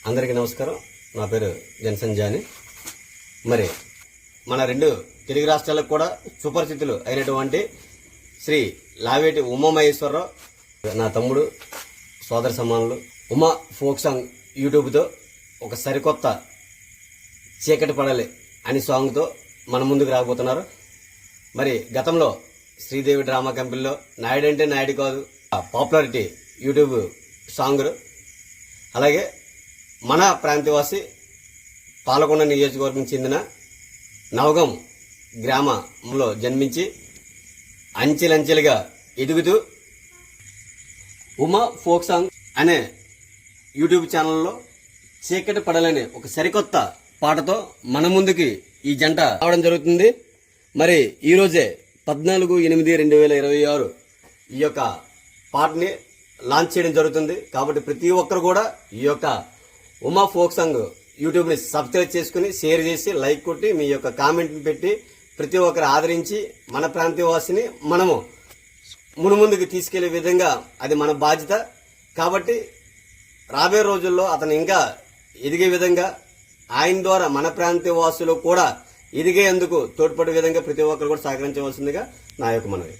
అందరికీ నమస్కారం. నా పేరు జనసంజాని. మరి మన రెండు తెలుగు రాష్ట్రాలకు కూడా సుపరిచితులు అయినటువంటి శ్రీ లావేటి ఉమామహేశ్వరరావు, నా తమ్ముడు, సోదర సమానులు ఉమా ఫోక్ సాంగ్ యూట్యూబ్తో ఒక సరికొత్త చీకటి పడలే అని సాంగ్తో మన ముందుకు రాబోతున్నారు. మరి గతంలో శ్రీదేవి డ్రామా కంపెనీలో నాయుడంటే నాయుడు కాదు పాపులారిటీ యూట్యూబ్ సాంగ్, అలాగే మన ప్రాంతవాసి పాలకొండ నియోజకవర్గం చెందిన నవగం గ్రామంలో జన్మించి అంచెలంచెలుగా ఎదుగుతూ ఉమా ఫోక్ సాంగ్ అనే యూట్యూబ్ ఛానల్లో చీకటి పడలేని ఒక సరికొత్త పాటతో మన ముందుకి ఈ జంట రావడం జరుగుతుంది. మరి ఈరోజే 14/8/2026 ఈ యొక్క పాటని లాంచ్ చేయడం జరుగుతుంది. కాబట్టి ప్రతి ఒక్కరు కూడా ఈ యొక్క ఉమా ఫోక్ సాంగ్ యూట్యూబ్ని సబ్స్క్రైబ్ చేసుకుని షేర్ చేసి లైక్ కొట్టి మీ యొక్క కామెంట్ని పెట్టి ప్రతి ఒక్కరు ఆదరించి మన ప్రాంతీయవాసిని మనము మునుముందుకు తీసుకెళ్లే విధంగా అది మన బాధ్యత. కాబట్టి రాబోయే రోజుల్లో అతను ఇంకా ఎదిగే విధంగా ఆయన ద్వారా మన ప్రాంతీయవాసులు కూడా ఎదిగేందుకు తోడ్పడే విధంగా ప్రతి ఒక్కరు కూడా సహకరించవలసిందిగా నా యొక్క మనవి.